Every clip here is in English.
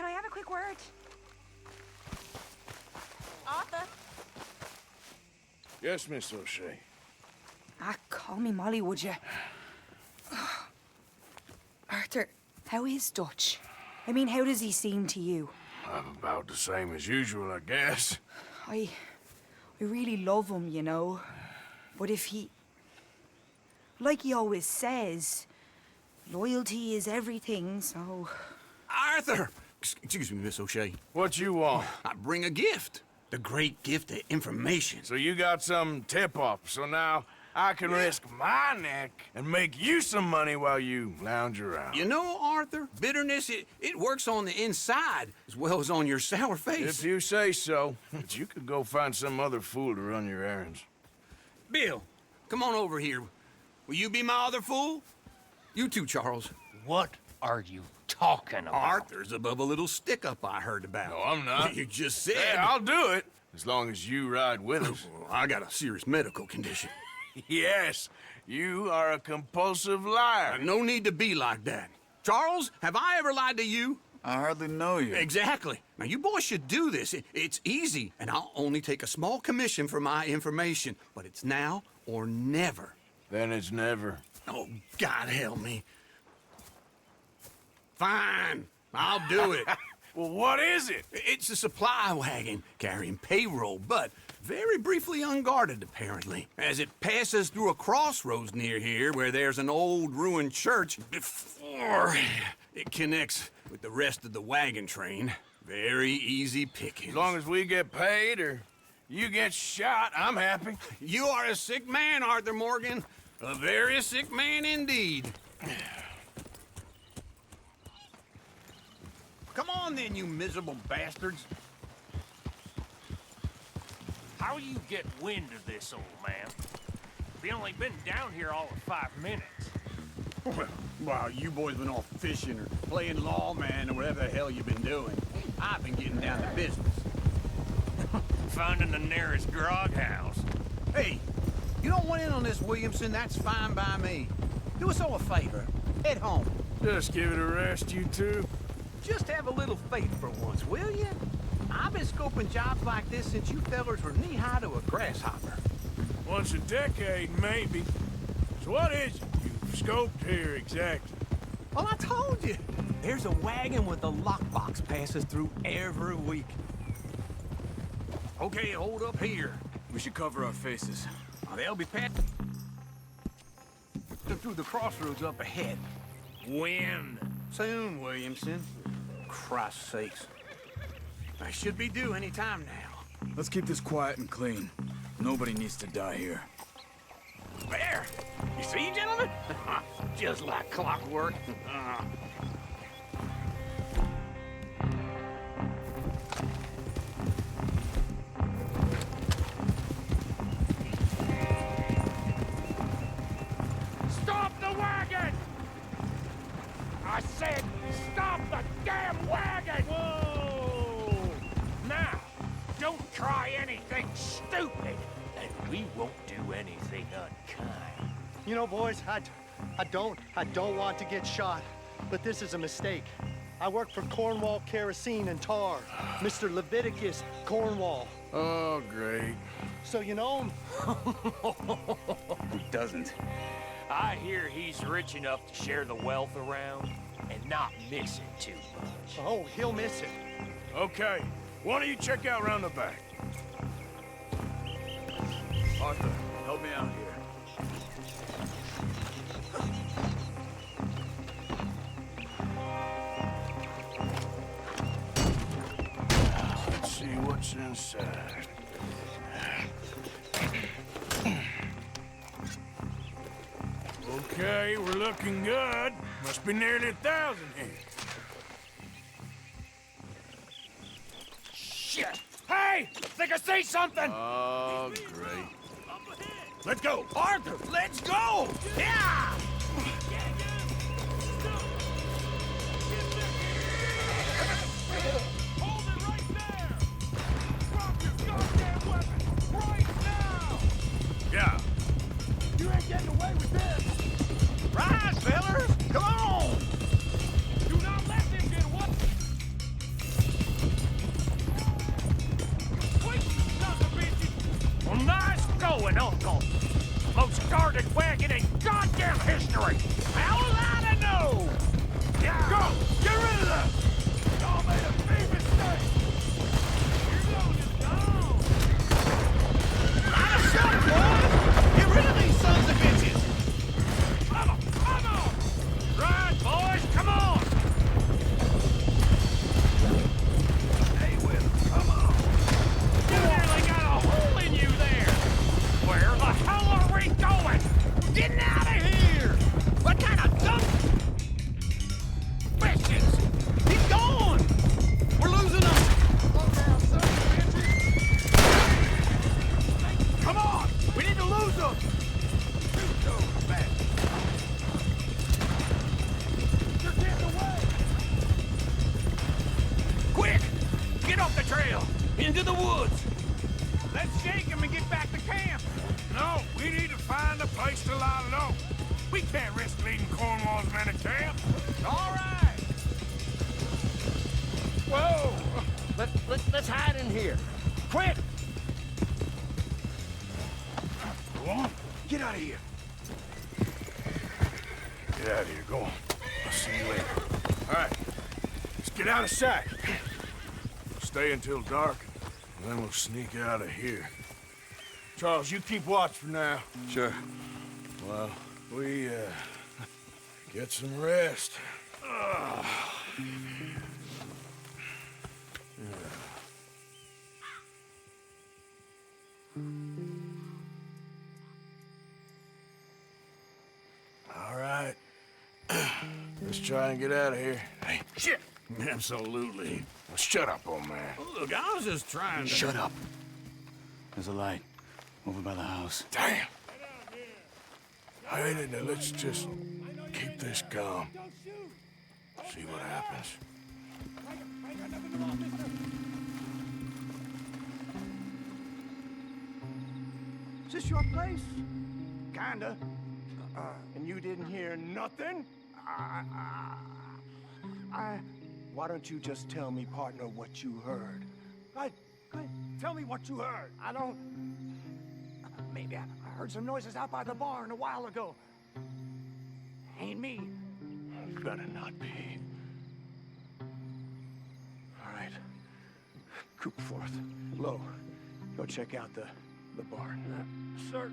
can I have a quick word? Arthur? Yes, Miss O'Shea. Ah, call me Molly, would you? Arthur, how is Dutch? I mean, how does he seem to you? I'm about the same as usual, I guess. I really love him, you know. But if he... Like he always says, loyalty is everything, so... Arthur! Excuse me, Miss O'Shea. What you want? I bring a gift. The great gift of information. So you got some tip-off, so now I can risk my neck and make you some money while you lounge around. You know, Arthur, bitterness, it works on the inside as well as on your sour face. If you say so. But you could go find some other fool to run your errands. Bill, come on over here. Will you be my other fool? You too, Charles. What are you talking about? Arthur's above a little stick-up I heard about. No, I'm not. You just said... Yeah, I'll do it, as long as you ride with us. I got a serious medical condition. Yes, you are a compulsive liar. No need to be like that. Charles, have I ever lied to you? I hardly know you. Exactly. Now, you boys should do this. It's easy, and I'll only take a small commission for my information. But it's now or never. Then it's never. Oh, God help me. Fine, I'll do it. Well, what is it? It's a supply wagon carrying payroll, but very briefly unguarded, apparently, as it passes through a crossroads near here where there's an old ruined church before it connects with the rest of the wagon train. Very easy pickings. As long as we get paid or you get shot, I'm happy. You are a sick man, Arthur Morgan. A very sick man indeed. Come on then, you miserable bastards. How you get wind of this, old man? We only been down here all of 5 minutes. Well, while you boys been off fishing or playing lawman or whatever the hell you've been doing, I've been getting down to business. Finding the nearest grog house. Hey, you don't want in on this, Williamson, that's fine by me. Do us all a favor. Head home. Just give it a rest, you two. Just have a little faith for once, will you? I've been scoping jobs like this since you fellers were knee-high to a grasshopper. Once a decade, maybe. So what is it you've scoped here exactly? Well, I told you. There's a wagon with a lockbox passes through every week. Okay, hold up here. We should cover our faces. They'll be passing through the crossroads up ahead. When? Soon, Williamson. Christ's sakes. I should be due any time now. Let's keep this quiet and clean. Nobody needs to die here. There! You see, gentlemen? Just like clockwork. Stop the wagon! I said, stop the damn wagon! Whoa! Now, don't try anything stupid, and we won't do anything unkind. You know, boys, I don't want to get shot, but this is a mistake. I work for Cornwall Kerosene and Tar, Mr. Leviticus Cornwall. Oh, great. So you know him? Who doesn't? I hear he's rich enough to share the wealth around and not miss it too much. Oh, he'll miss it. Okay, why don't you check out around the back? Arthur, help me out here. Let's see what's inside. Okay, we're looking good. Must be nearly 1,000 here. Shit! Hey! Think I see something! Oh, great. Let's go! Arthur, let's go! Yeah! Hold it right there! Drop your goddamn weapon! Right now! Yeah. You ain't getting away with this! Rise, fellers! Come on! Do not let them get away! hardest wagon in goddamn history! How was I to know? Yeah. Go! Get rid of that! Y'all made a big mistake! Your load is gone! Line us up, boys! Get rid of these sons of bitches! Come on! Come on! Right, boys, come on! Stay with him, come on! You nearly got a hole in you there! Where the hell are we going? Getting out of here! What kind of dump? Fishes! He's gone! We're losing them! Come on! We need to lose them! Shoot those bastards! You're getting away! Quick! Get off the trail! Into the woods! Let's shake him and get back to camp! No, we need to find a place to lie low. We can't risk leading Cornwall's men to camp. All right! Whoa! Let's hide in here. Quick! Go on, get out of here. Get out of here, go on. I'll see you later. All right, let's get out of sight. Stay until dark, and then we'll sneak out of here. Charles, you keep watch for now. Sure. Well, we, get some rest. All right. Let's try and get out of here. Hey, shit! Absolutely. Now shut up, old man. Look, I was just trying to... Shut up. There's a light over by the house. Damn! Hey, now let's just keep this calm. See what happens. Is this your place? Kinda. And you didn't hear nothing? Why don't you just tell me, partner, what you heard? Go ahead, tell me what you heard. I don't... Maybe I heard some noises out by the barn a while ago. Ain't me. Better not be. All right. Coopforth. Lo, go check out the barn. Sir.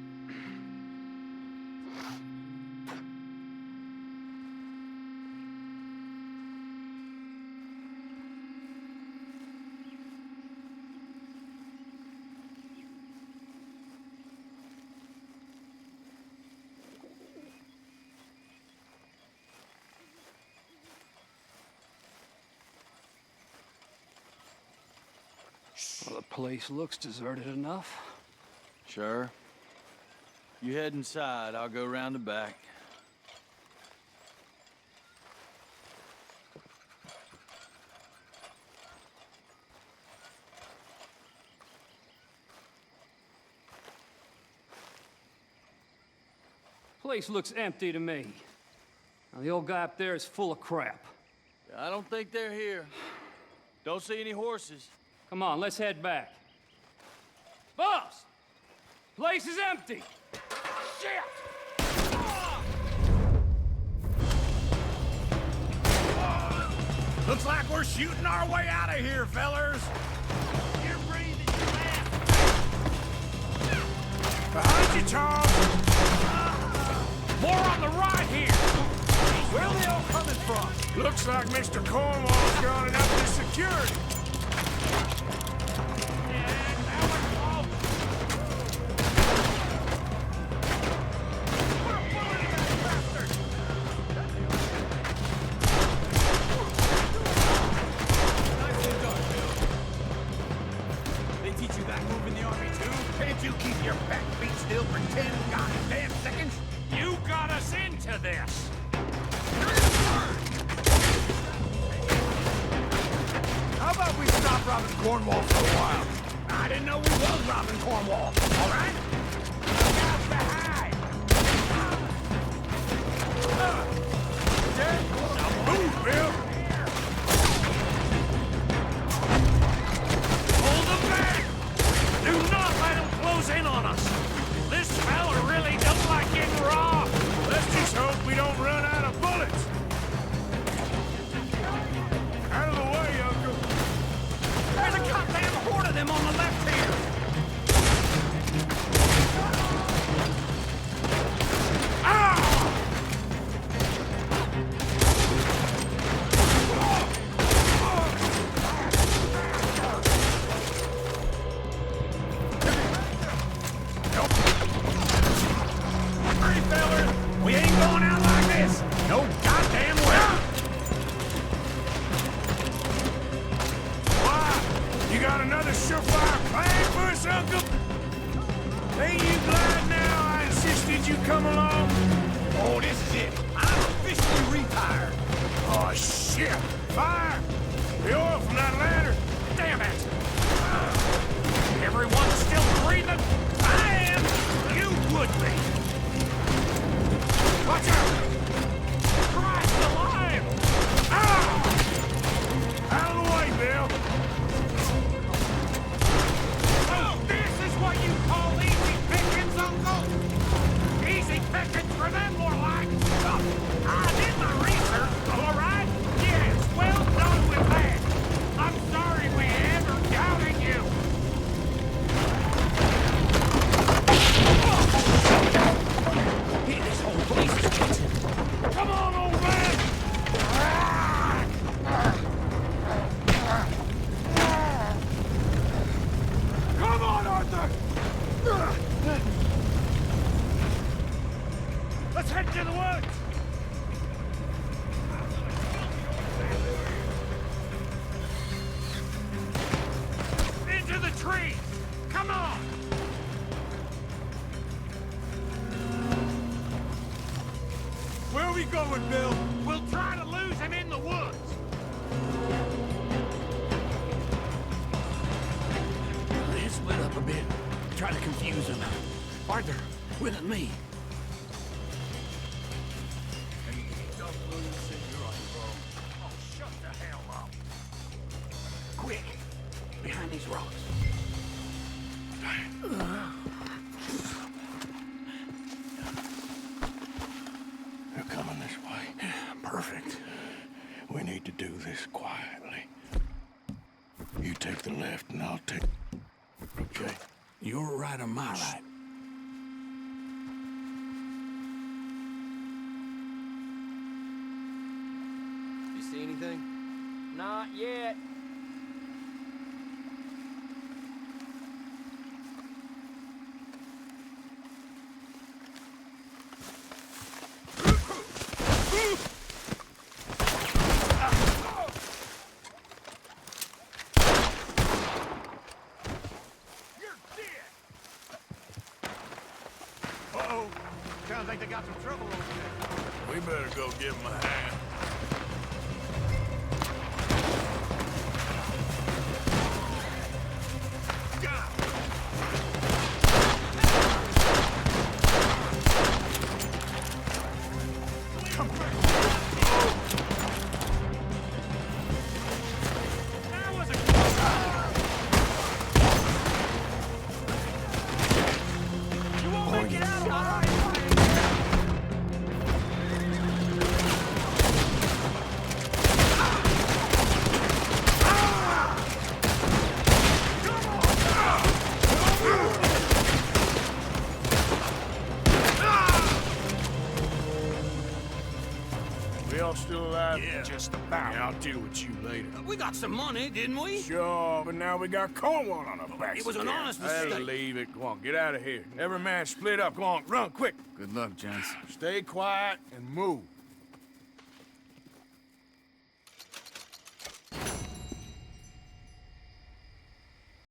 Well, the place looks deserted enough. Sure. You head inside, I'll go round the back. Place looks empty to me. Now, the old guy up there is full of crap. I don't think they're here. Don't see any horses. Come on, let's head back. Boss! Place is empty! Shit! Looks like we're shooting our way out of here, fellers! You're breathing your last. Behind you, Charles! More on the right here! Where are they all coming from? Looks like Mr. Cornwall's gone and up to security. They teach you that move in the army, too? Can't you keep your back feet still for 10 goddamn seconds? You got us into this! How about we stop robbing Cornwall for a while? I didn't know we was robbing Cornwall, all right? Look out behind! Now move, Bill! Hold them back! Do not let them close in on us! This fella really don't like getting got another surefire plan for us, Uncle? Ain't you glad now I insisted you come along? Oh, this is it. I'm officially retired. Oh, shit! Fire! The oil from that lantern! Damn it! Everyone's still breathing? I am! You would be! Watch out! Christ alive! Out of the way, Bill! Oh, this is what you call easy pickings, Uncle? Easy pickings for them, more like. I did my research, all right? Yes, well done with that. I'm sorry we ever doubted you. This whole place is kitchen. Come on, old man! Come on, Arthur! Let's head to the woods! Into the trees! Come on! Where are we going, Bill? We'll try to lose him in the woods. Let's split up a bit. Try to confuse them. Arthur, with me. Oh, shut the hell up. Quick, behind these rocks. They're coming this way. Perfect. We need to do this quietly. You take the left and I'll take... Okay? You're right on my right. You see anything? Not yet. Uh-oh. Sounds like they got some trouble over there. We better go give him a hand. That was a You won't make it out alive! We all still alive? Yeah. Just about. Yeah, I'll deal with you later. We got some money, didn't we? Sure, but now we got Cornwall on our backs. It was an again. honest That'll mistake. leave it. Go on, get out of here. Every man split up. Go on, run, quick. Good luck, gents. Stay quiet and move.